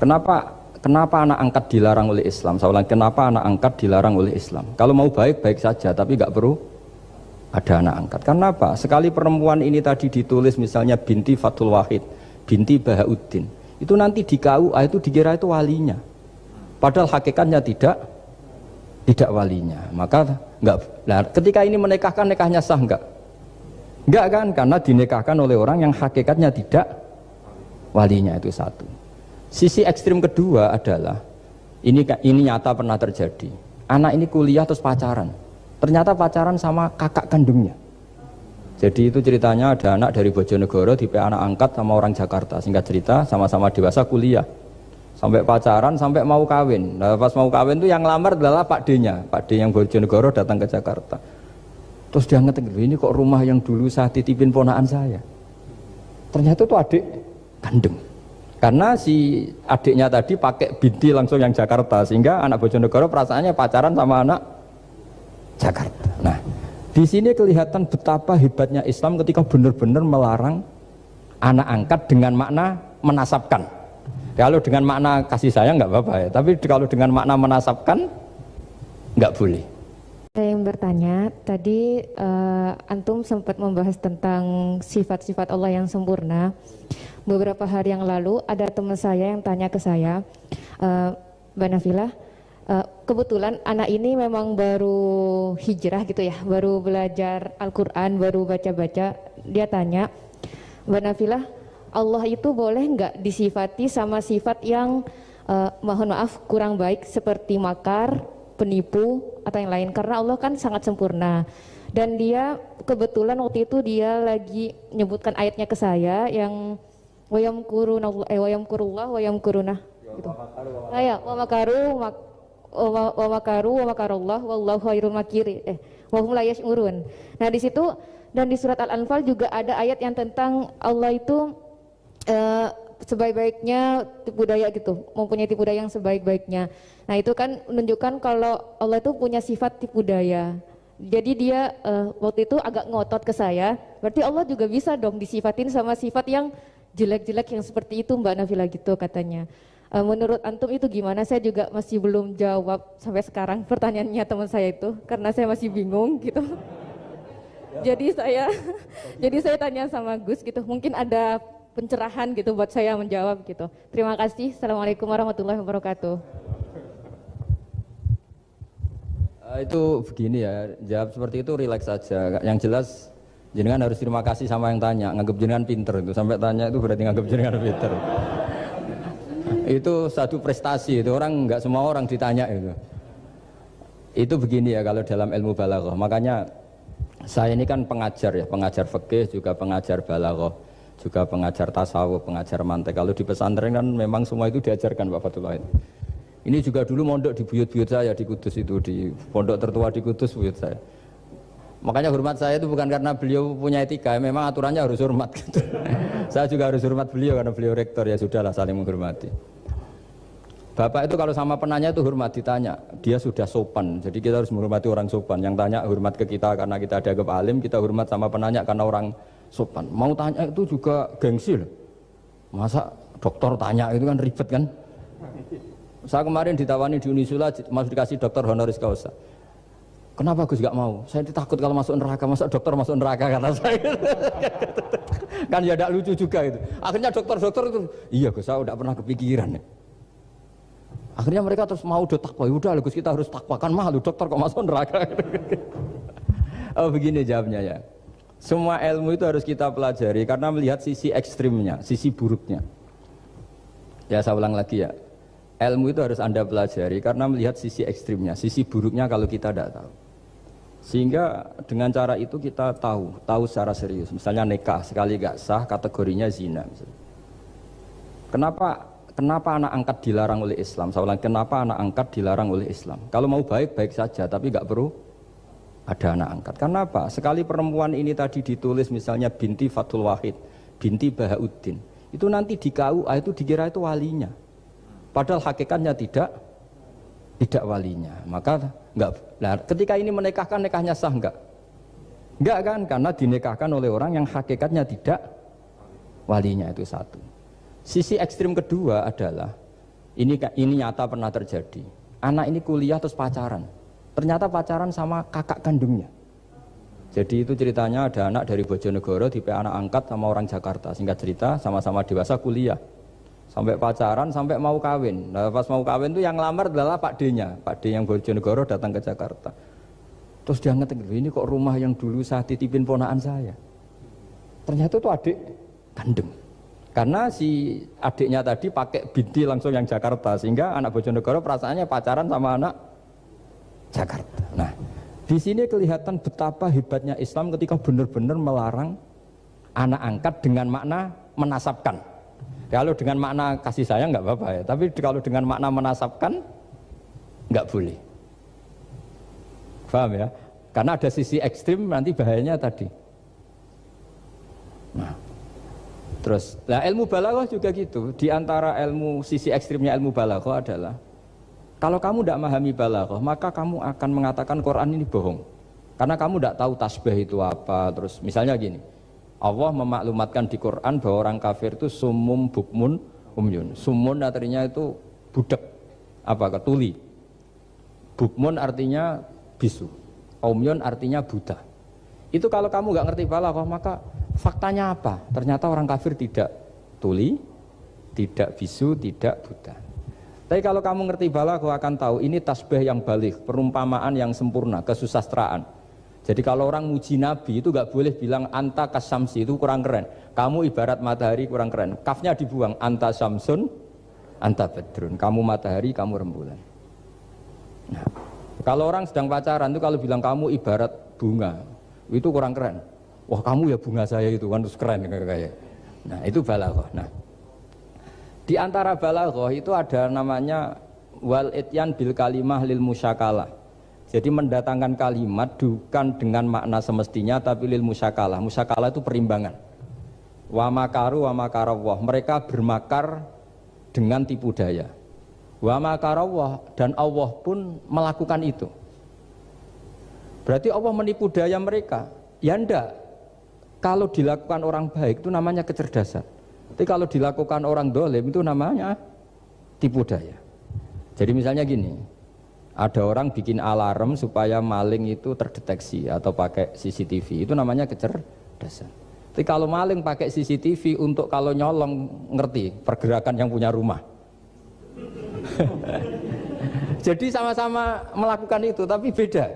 Kenapa anak angkat dilarang oleh Islam? Saya ulang, kenapa anak angkat dilarang oleh Islam? Kalau mau baik saja, tapi nggak perlu ada anak angkat. Karena apa? Sekali perempuan ini tadi ditulis misalnya binti Fathul Wahid, binti Bahauddin, itu nanti di KUA itu dikira itu walinya. Padahal hakikatnya tidak walinya. Maka enggak. Nah, ketika ini menikahkan, nikahnya sah enggak? Enggak kan? Karena dinikahkan oleh orang yang hakikatnya tidak walinya, itu satu. Sisi ekstrim kedua adalah ini nyata pernah terjadi. Anak ini kuliah terus pacaran. Ternyata pacaran sama kakak kandungnya. Jadi itu ceritanya ada anak dari Bojonegoro tipe anak angkat sama orang Jakarta. Singkat cerita sama-sama dewasa kuliah. Sampai pacaran, sampai mau kawin. Nah, pas mau kawin itu yang lamar adalah Pak D-nya. Pak D yang Bojonegoro datang ke Jakarta. Terus dia ngetik, ini kok rumah yang dulu saya titipin ponakan saya. Ternyata itu adik kandung. Karena si adiknya tadi pakai binti langsung yang Jakarta. Sehingga anak Bojonegoro perasaannya pacaran sama anak Jakarta. Nah, di sini kelihatan betapa hebatnya Islam ketika benar-benar melarang anak angkat dengan makna menasabkan. Kalau dengan makna kasih sayang nggak apa-apa ya, tapi kalau dengan makna menasabkan nggak boleh. Saya yang bertanya, tadi Antum sempat membahas tentang sifat-sifat Allah yang sempurna. Beberapa hari yang lalu ada teman saya yang tanya ke saya, Mbak Nafilah, kebetulan anak ini memang baru hijrah gitu ya, baru belajar Al-Quran, baru baca-baca. Dia tanya, Mbak Nafilah, Allah itu boleh nggak disifati sama sifat yang mohon maaf kurang baik seperti makar, penipu atau yang lain, karena Allah kan sangat sempurna. Dan dia kebetulan waktu itu dia lagi menyebutkan ayatnya ke saya yang wayamkurullah wayamkuruna gitu. Wa makaru wa makarullah wallahu khairul makiri wa hum la yash'urun. Nah di situ dan di surat Al-Anfal juga ada ayat yang tentang Allah itu sebaik-baiknya tipu daya gitu, mempunyai tipu daya yang sebaik-baiknya. Nah itu kan menunjukkan kalau Allah itu punya sifat tipu daya. Jadi dia waktu itu agak ngotot ke saya, berarti Allah juga bisa dong disifatin sama sifat yang jelek-jelek yang seperti itu Mbak Nafila gitu katanya. Menurut Antum itu gimana? Saya juga masih belum jawab sampai sekarang pertanyaannya teman saya itu, karena saya masih bingung gitu. Jadi saya tanya sama Gus gitu, mungkin ada pencerahan gitu buat saya menjawab gitu. Terima kasih. Assalamualaikum warahmatullahi wabarakatuh. Itu begini ya, jawab seperti itu rileks saja. Yang jelas jenengan harus terima kasih sama yang tanya, nganggep jenengan pinter itu. Sampai tanya itu berarti nganggep jenengan pinter. Itu satu prestasi, itu nggak semua orang ditanya itu. Itu begini ya kalau dalam ilmu balaghah. Makanya saya ini kan pengajar ya, pengajar fikih juga pengajar balaghah, juga pengajar tasawuf, pengajar mantek. Kalau di pesantren kan memang semua itu diajarkan Pak Fatullah. Ini juga dulu mondok di buyut-buyut saya di Kudus itu, di pondok tertua di Kudus buyut saya. Makanya hormat saya itu bukan karena beliau punya etika, memang aturannya harus hormat gitu. Saya juga harus hormat beliau karena beliau rektor, ya sudahlah saling menghormati. Bapak itu kalau sama penanya itu hormat, ditanya, dia sudah sopan. Jadi kita harus menghormati orang sopan. Yang tanya hormat ke kita karena kita dianggap alim, kita hormat sama penanya karena orang sopan. Mau tanya itu juga gengsi loh. Masa dokter tanya itu kan ribet kan? Saya kemarin ditawani di Unisula, masuk dikasih dokter honoris causa. Kenapa Gus gak mau? Saya takut kalau masuk neraka, masa dokter masuk neraka kata saya. Kan ya tidak lucu juga itu. Akhirnya dokter-dokter itu, iya Gus, saya tidak pernah kepikiran ya. Akhirnya mereka terus mau do takwa, udah Gus kita harus takwa, kan malu dokter kok masuk neraka. Oh begini jawabnya ya. Semua ilmu itu harus kita pelajari karena melihat sisi ekstrimnya, sisi buruknya. Ya saya ulang lagi ya. Ilmu itu harus Anda pelajari karena melihat sisi ekstrimnya, sisi buruknya kalau kita tidak tahu. Sehingga dengan cara itu kita tahu secara serius. Misalnya nikah sekali gak sah kategorinya zina. Misalnya. Kenapa anak angkat dilarang oleh Islam? Saya ulang, kenapa anak angkat dilarang oleh Islam? Kalau mau baik saja, tapi gak perlu ada anak angkat. Karena apa? Sekali perempuan ini tadi ditulis misalnya binti Fathul Wahid, binti Bahauddin, itu nanti di KUA itu dikira itu walinya. Padahal hakikatnya tidak walinya. Maka enggak. Nah, ketika ini menikahkan, nikahnya sah enggak? Enggak kan? Karena dinikahkan oleh orang yang hakikatnya tidak walinya, itu satu. Sisi ekstrim kedua adalah Ini nyata pernah terjadi. Anak ini kuliah terus pacaran. Ternyata pacaran sama kakak kandungnya. Jadi itu ceritanya ada anak dari Bojonegoro tipe anak angkat sama orang Jakarta. Singkat cerita sama-sama dewasa kuliah. Sampai pacaran sampai mau kawin. Nah, pas mau kawin tuh yang lamar adalah Pak D-nya. Pak D yang Bojonegoro datang ke Jakarta. Terus dia ngetik, ini kok rumah yang dulu saya titipin ponakan saya. Ternyata itu adik kandung. Karena si adiknya tadi pakai binti langsung yang Jakarta, sehingga anak Bojonegoro perasaannya pacaran sama anak Jakarta. Nah, di sini kelihatan betapa hebatnya Islam ketika benar-benar melarang anak angkat dengan makna menasabkan. Kalau dengan makna kasih sayang nggak apa-apa ya, tapi kalau dengan makna menasabkan nggak boleh. Paham ya? Karena ada sisi ekstrim nanti bahayanya tadi. Nah, terus, nah ilmu balaghah juga gitu. Di antara ilmu sisi ekstrimnya ilmu balaghah adalah kalau kamu tidak memahami balaghah, maka kamu akan mengatakan Quran ini bohong. Karena kamu tidak tahu tasbih itu apa. Terus misalnya gini, Allah memaklumatkan di Quran bahwa orang kafir itu sumum bukmun umyun. Sumun artinya itu budak, apa tuli. Bukmun artinya bisu. Umyun artinya buta. Itu kalau kamu nggak ngerti balaghah, maka faktanya apa? Ternyata orang kafir tidak tuli, tidak bisu, tidak buta. Tapi kalau kamu ngerti balaghah akan tahu ini tasbih yang baligh, perumpamaan yang sempurna, kesusastraan. Jadi kalau orang muji Nabi itu nggak boleh bilang anta kasamsi, itu kurang keren. Kamu ibarat matahari, kurang keren. Kafnya dibuang, anta samsun, anta badrun. Kamu matahari, kamu rembulan. Nah, kalau orang sedang pacaran itu kalau bilang kamu ibarat bunga, itu kurang keren. Wah kamu ya bunga saya itu kan terus keren kayak. Nah itu balaghah. Nah di antara balaghah itu ada namanya wal ityan bil kalimah lil musyakalah. Jadi mendatangkan kalimat bukan dengan makna semestinya tapi lil musyakalah. Musyakalah itu perimbangan. Wa makaru wa makarawah. Mereka bermakar dengan tipu daya. Wa makarawah dan Allah pun melakukan itu. Berarti Allah menipu daya mereka. Ya enggak. Kalau dilakukan orang baik itu namanya kecerdasan. Tapi kalau dilakukan orang dolim itu namanya tipu daya. Jadi misalnya gini, ada orang bikin alarm supaya maling itu terdeteksi atau pakai CCTV, itu namanya kecerdasan. Tapi kalau maling pakai CCTV untuk kalau nyolong ngerti pergerakan yang punya rumah. Jadi sama-sama melakukan itu tapi beda.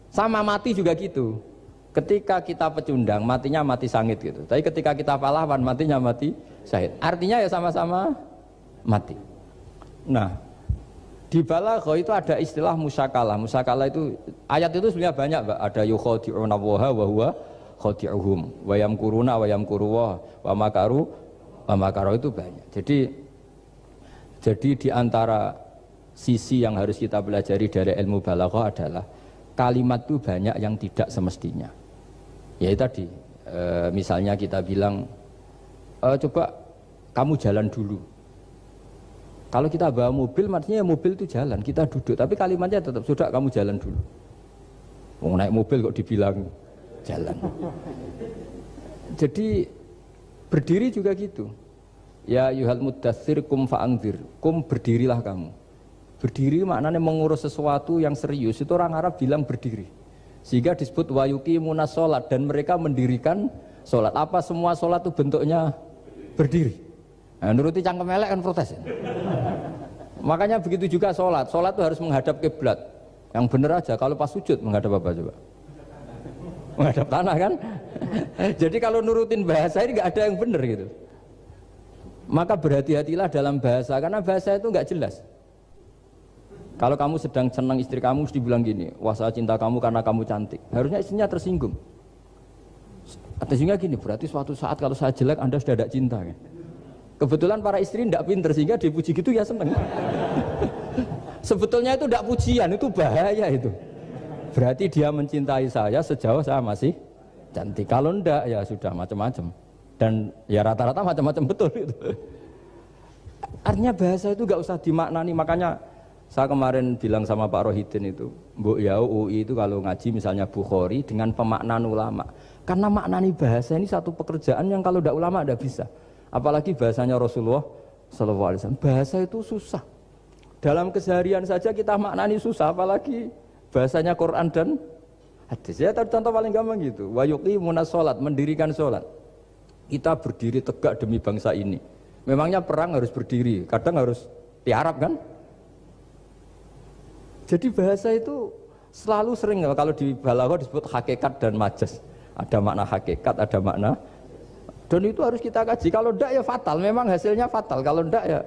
Sama mati juga gitu. Ketika kita pecundang, matinya mati sangit gitu. Tapi ketika kita pahlawan, matinya mati syahid. Artinya ya sama-sama mati. Nah, di balaghah itu ada istilah musyakalah. Musyakalah itu, ayat itu sebenarnya banyak, Mbak. Ada yukhadi'una waha wa huwa khadi'uhum. Wa yamkuruna wa yamkuruwah. Wa makaru itu banyak. Jadi di antara sisi yang harus kita pelajari dari ilmu balaghah adalah kalimat itu banyak yang tidak semestinya. Ya tadi, misalnya kita bilang, coba kamu jalan dulu. Kalau kita bawa mobil, maksudnya mobil itu jalan, kita duduk. Tapi kalimatnya tetap, sudah kamu jalan dulu. Mau naik mobil kok dibilang jalan. Jadi berdiri juga gitu. Ya yuhal muddathir kum fa'angdir. Kum berdirilah kamu. Berdiri maknanya mengurus sesuatu yang serius. Itu orang Arab bilang berdiri. Sehingga disebut wayuki munas sholat. Dan mereka mendirikan sholat. Apa semua sholat itu bentuknya berdiri? Nah, nuruti cangkem elek kan protes ya? Makanya begitu juga sholat. Sholat itu harus menghadap kiblat. Yang benar aja, kalau pas sujud menghadap apa coba? Menghadap tanah kan? Jadi kalau nurutin bahasa ini nggak ada yang benar gitu. Maka berhati-hatilah dalam bahasa. Karena bahasa itu nggak jelas. Kalau kamu sedang senang istri kamu, mesti bilang gini, wah saya cinta kamu karena kamu cantik. Harusnya istrinya tersinggung. Tersinggung gini, berarti suatu saat kalau saya jelek Anda sudah tidak cinta kan? Kebetulan para istri tidak pinter sehingga dipuji gitu ya seneng. Sebetulnya itu tidak pujian, itu bahaya itu. Berarti dia mencintai saya sejauh saya masih cantik. Kalau enggak ya sudah macam-macam. Dan ya rata-rata macam-macam betul itu. Artinya bahasa itu nggak usah dimaknani, makanya saya kemarin bilang sama Pak Rohidin itu, Mbok ya UI itu kalau ngaji misalnya Bukhari dengan pemaknaan ulama. Karena maknani bahasa ini satu pekerjaan yang kalau tidak ulama tidak bisa. Apalagi bahasanya Rasulullah Sallallahu alaihi wasallam. Bahasa itu susah. Dalam keseharian saja kita maknani susah, apalagi bahasanya Quran dan hadis. Ya tadi contoh paling gampang gitu. Wa yuqimuna sholat, mendirikan sholat. Kita berdiri tegak demi bangsa ini. Memangnya perang harus berdiri, kadang harus tiarap kan? Jadi bahasa itu selalu sering, kalau di balaghah disebut hakikat dan majas. Ada makna hakikat, ada makna. Dan itu harus kita kaji. Kalau enggak ya fatal, memang hasilnya fatal. Kalau enggak ya.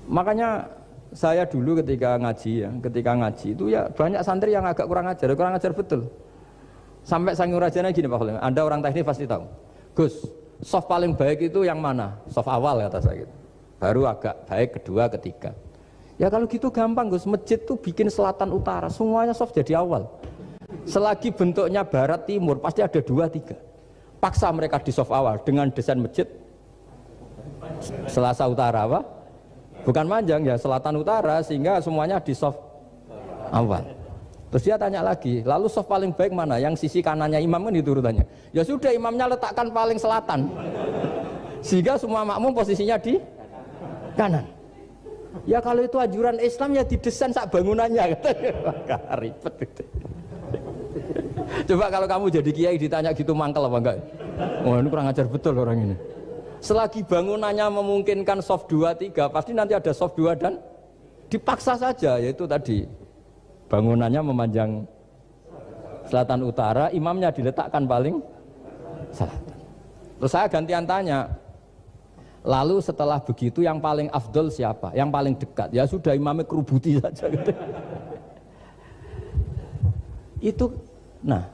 Makanya saya dulu ketika ngaji itu ya banyak santri yang agak kurang ajar betul. Sampai sanggul rajanya gini Pak Khalil, Anda orang teknik pasti tahu. Gus, soft paling baik itu yang mana? Soft awal kata saya gitu. Baru agak baik kedua, ketiga. Ya kalau gitu gampang Gus, masjid tuh bikin selatan utara, semuanya soft jadi awal. Selagi bentuknya barat timur pasti ada dua tiga. Paksa mereka di soft awal dengan desain masjid selasa utara apa? Bukan panjang ya, selatan utara sehingga semuanya di soft awal. Terus dia tanya lagi, lalu soft paling baik mana? Yang sisi kanannya imam kan itu urutannya. Ya sudah imamnya letakkan paling selatan. Sehingga semua makmum posisinya di kanan. Ya kalau itu anjuran Islam ya didesain sak bangunannya. Ribet gitu. Coba kalau kamu jadi kiai ditanya gitu mangkel apa enggak? Wah ini kurang ajar betul orang ini. Selagi bangunannya memungkinkan soft 2, 3 pasti nanti ada soft 2 dan dipaksa saja, yaitu tadi bangunannya memanjang selatan utara, imamnya diletakkan paling selatan. Terus saya gantian tanya, lalu setelah begitu yang paling afdol siapa? Yang paling dekat? Ya sudah imamnya kerubuti saja gitu. Itu, nah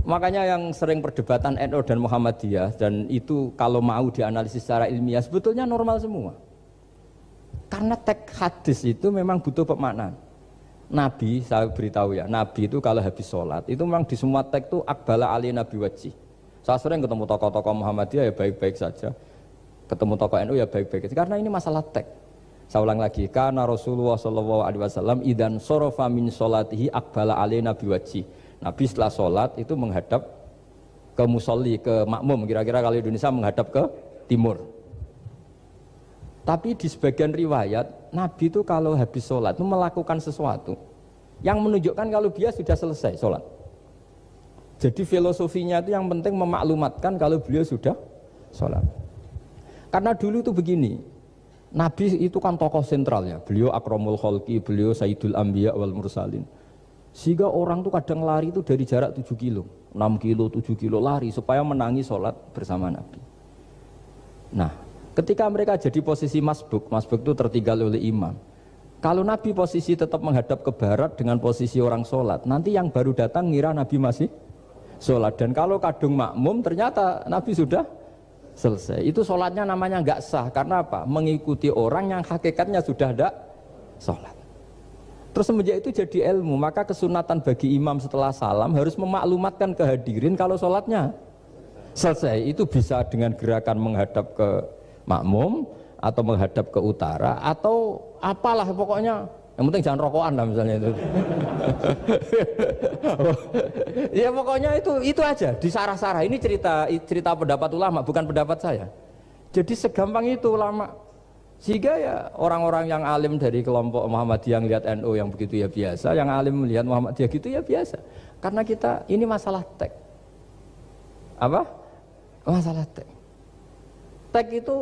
makanya yang sering perdebatan NU dan Muhammadiyah, dan itu kalau mau dianalisis secara ilmiah sebetulnya normal semua. Karena teks hadis itu memang butuh pemaknaan. Nabi, saya beritahu ya, Nabi itu kalau habis sholat itu memang di semua teks itu akbala ali nabi wajih. Saya sering ketemu tokoh-tokoh Muhammadiyah ya baik-baik saja, ketemu tokoh NU ya baik-baik saja, karena ini masalah teks. Saya ulang lagi, karena Rasulullah SAW idan sorofa min sholatihi akbala ali nabi wajih. Nabi setelah sholat itu menghadap ke musolli, ke makmum, kira-kira kalau Indonesia menghadap ke timur. Tapi di sebagian riwayat, Nabi itu kalau habis sholat itu melakukan sesuatu yang menunjukkan kalau dia sudah selesai sholat. Jadi filosofinya itu yang penting memaklumatkan kalau beliau sudah sholat. Karena dulu itu begini, Nabi itu kan tokoh sentral ya, beliau akramul khalqi, beliau sayyidul anbiya wal mursalin. Sehingga orang tuh kadang lari itu dari jarak 7 kilo, 6 kilo, 7 kilo lari supaya menangi sholat bersama Nabi. Nah, ketika mereka jadi posisi masbuk itu tertinggal oleh imam. Kalau Nabi posisi tetap menghadap ke barat dengan posisi orang sholat, nanti yang baru datang ngira Nabi masih sholat. Dan kalau kadung makmum ternyata Nabi sudah selesai. Itu sholatnya namanya nggak sah. Karena apa? Mengikuti orang yang hakikatnya sudah tidak sholat. Terus semenjak itu jadi ilmu, maka kesunatan bagi imam setelah salam harus memaklumatkan ke hadirin kalau sholatnya selesai. Itu bisa dengan gerakan menghadap ke makmum atau menghadap ke utara atau apalah pokoknya, yang penting jangan rokokan lah misalnya itu. Ya pokoknya itu aja disarah-sarah. Ini cerita pendapat ulama, bukan pendapat saya. Jadi segampang itu ulama. Sehingga ya orang-orang yang alim dari kelompok Muhammadiyah yang lihat NU yang begitu ya biasa, yang alim melihat Muhammadiyah gitu ya biasa. Karena kita ini masalah teks. Apa? Masalah teks. Teks itu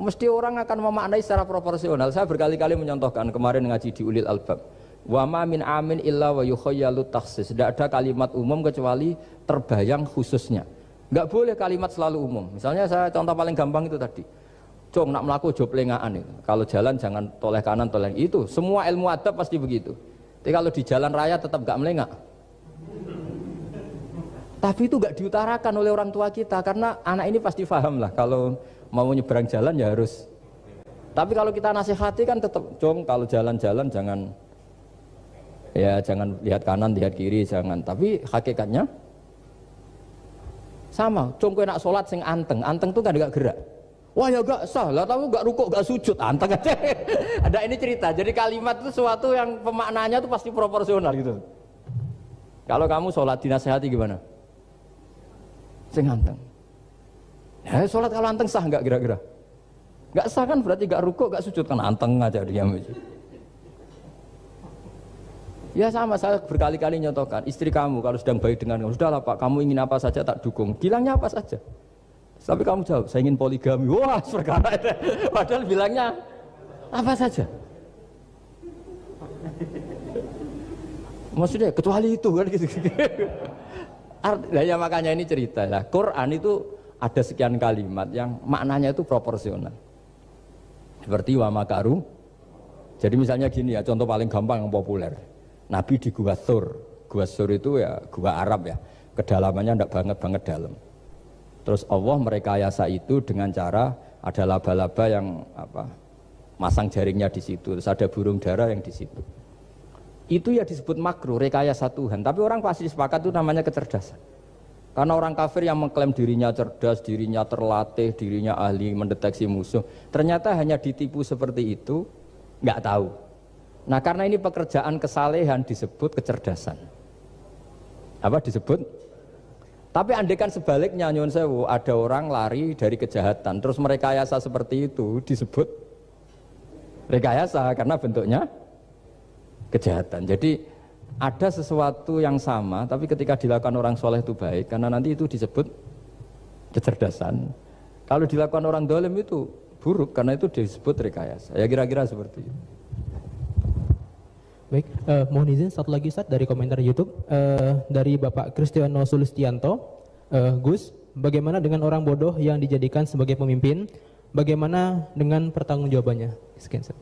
mesti orang akan memaknai secara proporsional. Saya berkali-kali menyontohkan kemarin ngaji di Ulil Albab. Wa ma min amin illa wa yukhayyalu takhsis. Tidak ada kalimat umum kecuali terbayang khususnya. Enggak boleh kalimat selalu umum. Misalnya saya contoh paling gampang itu tadi. Cung nak melaku job lengaan itu. Kalau jalan jangan toleh kanan toleh itu. Semua ilmu adab pasti begitu. Tapi kalau di jalan raya tetap enggak melengak. Tapi itu enggak diutarakan oleh orang tua kita karena anak ini pasti paham lah kalau mau nyebrang jalan ya harus. Tapi kalau kita nasihati kan tetap, Cung kalau jalan-jalan jangan lihat kanan, lihat kiri, jangan. Tapi hakikatnya sama. Cung kowe nak sholat sing anteng tuh kan enggak gerak. Wah ya enggak sah, lah tahu enggak rukuk, enggak sujud, anteng aja. Ada ini cerita. Jadi kalimat itu sesuatu yang pemaknanya itu pasti proporsional gitu. Kalau kamu sholat dinasihati gimana? Sing anteng. Ya sholat kalau anteng sah enggak kira-kira? Nggak sah kan berarti nggak rukuk, nggak sujud kan anteng aja dia. Ya sama, saya berkali-kali nyontohkan istri kamu kalau sedang baik dengan kamu, sudahlah Pak, kamu ingin apa saja tak dukung. Bilangnya apa saja. Tapi kamu jawab, saya ingin poligami. Wah, perkara itu. Padahal bilangnya apa saja. Maksudnya kecuali itu kan gitu. Ya makanya ini cerita lah. Quran itu ada sekian kalimat yang maknanya itu proporsional. Seperti wa makaru. Jadi misalnya gini ya, contoh paling gampang yang populer. Nabi di Gua Thur. Gua Thur itu ya gua Arab ya. Kedalamannya enggak banget dalam. Terus Allah merekayasa itu dengan cara ada laba-laba yang masang jaringnya di situ. Terus ada burung dara yang di situ. Itu ya disebut makruh, rekayasa Tuhan. Tapi orang pasti sepakat itu namanya kecerdasan. Karena orang kafir yang mengklaim dirinya cerdas, dirinya terlatih, dirinya ahli mendeteksi musuh, ternyata hanya ditipu seperti itu, nggak tahu. Nah karena ini pekerjaan kesalehan disebut kecerdasan. Apa disebut? Tapi andaikan sebaliknya, nyuwun sewu, ada orang lari dari kejahatan, terus merekayasa seperti itu disebut rekayasa karena bentuknya kejahatan. Jadi ada sesuatu yang sama, tapi ketika dilakukan orang soleh itu baik, karena nanti itu disebut kecerdasan. Kalau dilakukan orang dolim itu buruk, karena itu disebut rekayasa. Ya kira-kira seperti itu. Baik, mohon izin satu lagi Ustaz dari komentar YouTube dari Bapak Kristiano Sulistianto. Gus, bagaimana dengan orang bodoh yang dijadikan sebagai pemimpin? Bagaimana dengan pertanggungjawabannya? Sekian Ustaz.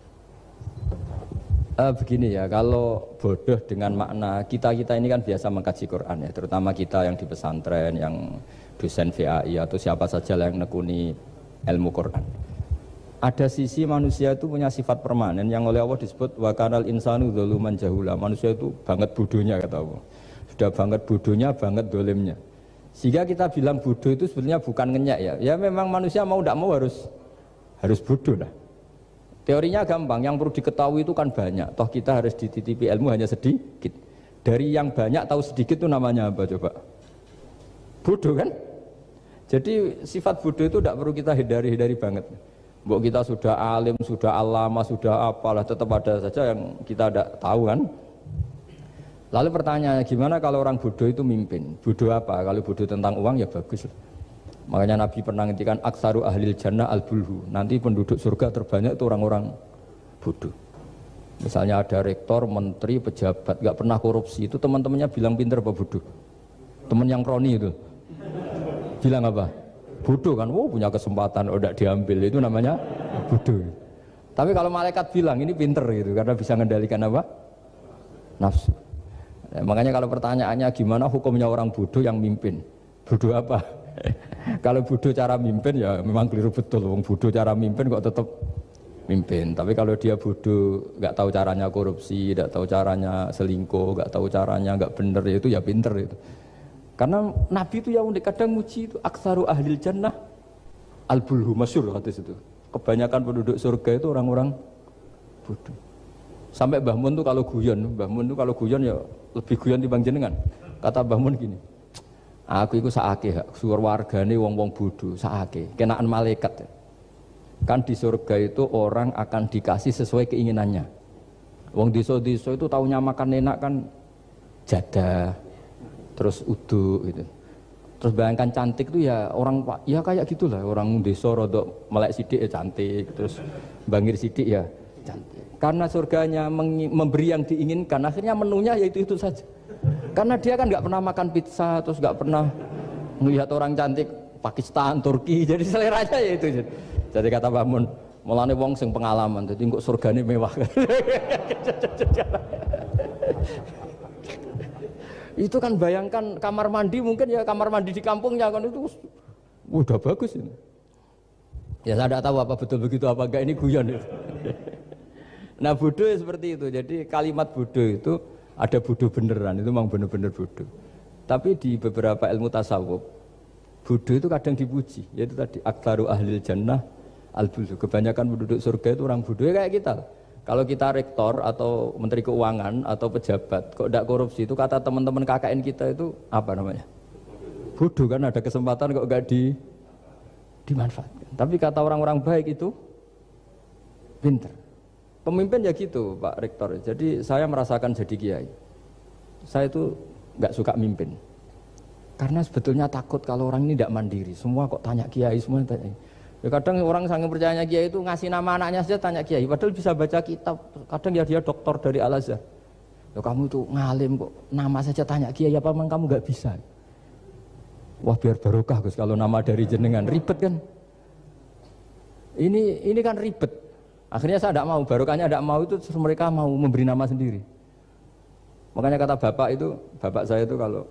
Begini ya, kalau bodoh dengan makna kita ini kan biasa mengkaji Quran ya, terutama kita yang di pesantren, yang dosen VAI atau siapa saja yang nekuni ilmu Quran. Ada sisi manusia itu punya sifat permanen yang oleh Allah disebut wa kanal insanu dzaluman jahula. Manusia itu banget bodohnya kata Allah. Sudah banget bodohnya, banget dolimnya. Sehingga kita bilang bodoh itu sebenarnya bukan ngenyak ya. Ya memang manusia mau tidak mau harus bodoh lah. Teorinya gampang, yang perlu diketahui itu kan banyak. Toh kita harus dititipi ilmu hanya sedikit. Dari yang banyak tahu sedikit itu namanya apa coba? Bodoh kan? Jadi sifat bodoh itu tidak perlu kita hindari banget. Mbok kita sudah alim, sudah alama, sudah apalah, tetap ada saja yang kita tidak tahu kan. Lalu pertanyaannya, gimana kalau orang bodoh itu mimpin? Bodoh apa? Kalau bodoh tentang uang ya bagus. Makanya Nabi pernah ngintikan aksaru ahlil jannah al-bulhu. Nanti penduduk surga terbanyak itu orang-orang bodoh. Misalnya ada rektor, menteri, pejabat, gak pernah korupsi. Itu teman-temannya bilang pinter apa bodoh? Teman yang kroni itu bilang apa? Bodoh kan, punya kesempatan, tidak diambil, itu namanya bodoh. Tapi kalau malaikat bilang ini pinter gitu, karena bisa mengendalikan apa? Nafsu. Nah, makanya kalau pertanyaannya gimana hukumnya orang bodoh yang mimpin? Bodoh apa? Kalau bodoh cara mimpin ya memang keliru betul. Wong bodoh cara mimpin kok tetap mimpin. Tapi kalau dia bodoh, nggak tahu caranya korupsi, nggak tahu caranya selingkuh, nggak tahu caranya nggak bener, itu ya pinter itu. Karena Nabi itu yang unik, kadang muji itu aksaru ahlil jannah al-bulhu, masyhur hadis itu. Kebanyakan penduduk surga itu orang-orang bodoh. Sampai Mbah Mun tuh kalau guyon ya lebih guyon dibanding jenengan. Kata Mbah Mun gini, aku itu saake hak suar wargane wong-wong bodoh, saake kenaan malaikat. Kan di surga itu orang akan dikasih sesuai keinginannya. Wong desa-desa itu taunya makan enak kan jadah, terus uduk gitu. Terus bayangkan cantik itu ya orang ya kayak gitulah, orang desa rodok melek sidik ya cantik, terus bangir sidik ya cantik. Karena surganya memberi yang diinginkan, akhirnya menunya ya itu saja. Karena dia kan nggak pernah makan pizza, terus nggak pernah melihat orang cantik Pakistan, Turki, jadi seleranya ya itu. Jadi kata Mbah Mun, mulane wong sing pengalaman, jadi kok surgane mewah. Itu kan bayangkan kamar mandi, mungkin ya kamar mandi di kampungnya kan itu udah bagus ini. Ya saya tidak tahu apa betul begitu apa enggak, ini guyon itu. Nah bodoh ya seperti itu. Jadi kalimat bodoh itu ada bodoh beneran, itu memang bener-bener bodoh. Tapi di beberapa ilmu tasawuf, bodoh itu kadang dipuji. Yaitu tadi aktaru ahlil jannah al-bulhu. Kebanyakan penduduk surga itu orang bodoh ya kayak kita. Kalau kita rektor atau menteri keuangan atau pejabat kok tidak korupsi, itu kata teman-teman KKN kita itu apa namanya? Bodoh kan, ada kesempatan kok nggak dimanfaatkan. Tapi kata orang-orang baik itu Pinter. Pemimpin ya gitu Pak Rektor. Jadi saya merasakan jadi kiai. Saya itu nggak suka mimpin. Karena sebetulnya takut kalau orang ini tidak mandiri. Semua kok tanya kiai, semua tanya. Ya kadang orang saking percayanya kiai itu ngasih nama anaknya saja tanya kiai. Padahal bisa baca kitab. Kadang ya dia doktor dari Al-Azhar. Ya kamu itu ngalim kok nama saja tanya kiai, apa memang kamu nggak bisa? Wah biar barokah Gus kalau nama dari jenengan, ribet kan? Ini kan ribet. Akhirnya saya tidak mau, barokahnya tidak mau itu mereka mau memberi nama sendiri. Makanya kata bapak saya itu kalau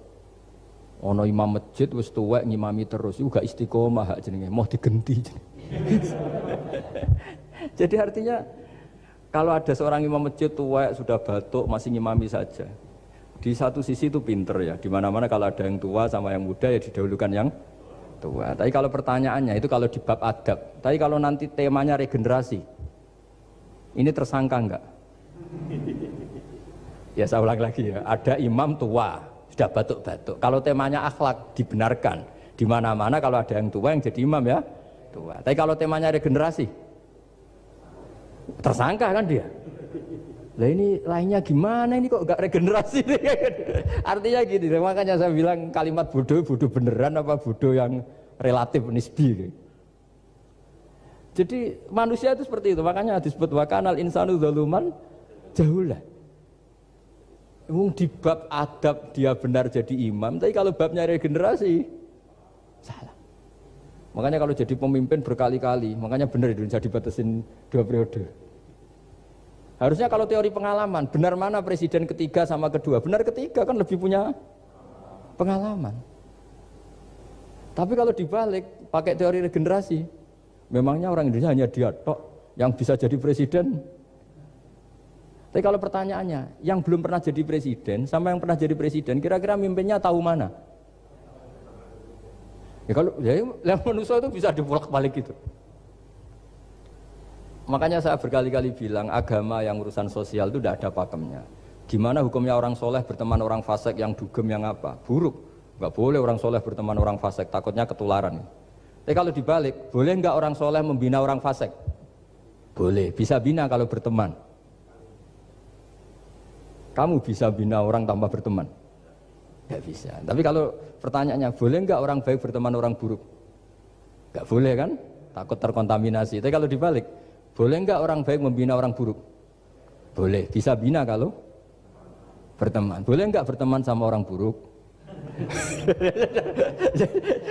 ono imam masjid wis tuwek ngimami terus, itu gak istiqomah hak jenenge, mau digenti. Jadi artinya kalau ada seorang imam masjid tuwek sudah batuk masih ngimami saja. Di satu sisi itu pinter ya, di mana-mana kalau ada yang tua sama yang muda ya didahulukan yang tua. Tapi kalau pertanyaannya itu kalau di bab adab. Tapi kalau nanti temanya regenerasi, ini tersangka enggak? Ya saya ulang lagi ya, ada imam tua sudah batuk-batuk. Kalau temanya akhlak dibenarkan. Di mana-mana kalau ada yang tua yang jadi imam ya tua. Tapi kalau temanya regenerasi, tersangka kan dia. Lah ini lainnya gimana ini kok enggak regenerasi? Artinya gini, makanya saya bilang kalimat bodoh beneran apa bodoh yang relatif nisbi. Jadi manusia itu seperti itu, makanya disebut wakanal insanu zaluman jahula. Di bab adab dia benar jadi imam, tapi kalau babnya regenerasi salah. Makanya kalau jadi pemimpin berkali-kali, makanya benar Indonesia dibatasin 2 periode. Harusnya kalau teori pengalaman, benar mana presiden ketiga sama kedua? Benar ketiga kan lebih punya pengalaman. Tapi kalau dibalik, pakai teori regenerasi, memangnya orang Indonesia hanya dia tok yang bisa jadi presiden? Tapi kalau pertanyaannya, yang belum pernah jadi presiden sama yang pernah jadi presiden, kira-kira mimpinnya tahu mana? Ya kalau yang manusia itu bisa dibolak-balik gitu. Makanya saya berkali-kali bilang agama yang urusan sosial itu tidak ada pakemnya. Gimana hukumnya orang soleh berteman orang fasik yang dugem yang apa? Buruk. Enggak boleh orang soleh berteman orang fasik, takutnya ketularan. Tapi kalau dibalik, boleh enggak orang soleh membina orang fasik? Boleh, bisa bina kalau berteman. Kamu bisa bina orang tanpa berteman? Enggak bisa. Tapi kalau pertanyaannya, boleh enggak orang baik berteman orang buruk? Enggak boleh kan? Takut terkontaminasi. Tapi kalau dibalik, boleh enggak orang baik membina orang buruk? Boleh, bisa bina kalau berteman. Boleh enggak berteman sama orang buruk?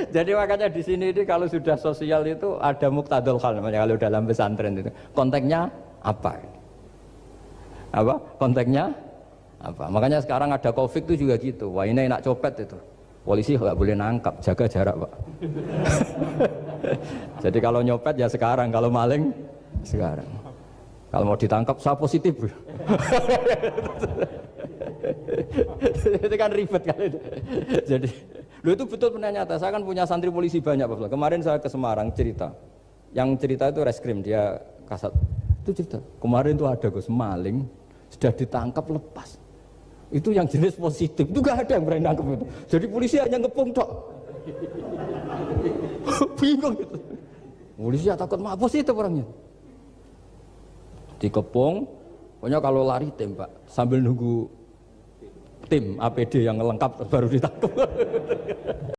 Jadi makanya di sini ini kalau sudah sosial itu ada muktadul hal namanya kalau dalam pesantren itu. Konteksnya apa? Apa? Konteksnya apa? Makanya sekarang ada Covid itu juga gitu. Wah ini enak copet itu. Polisi nggak boleh nangkap, jaga jarak Pak. Jadi kalau nyopet ya sekarang, kalau maling sekarang. Kalau mau ditangkap saya positif. Itu kan ribet kan itu. Jadi, lu itu betul benar nyata. Saya kan punya santri polisi banyak Pak. Kemarin saya ke Semarang cerita. Yang cerita itu reskrim dia kasat. Itu cerita. Kemarin tuh ada Gus maling sudah ditangkap lepas. Itu yang jenis positif. Itu gak ada yang berani nangkep itu. Jadi polisi hanya ngepung tok. Bingung gitu. Polisi ya takut mah positif orangnya. Dikepung, pokoknya kalau lari tembak sambil nunggu tim APD yang lengkap baru ditangkap.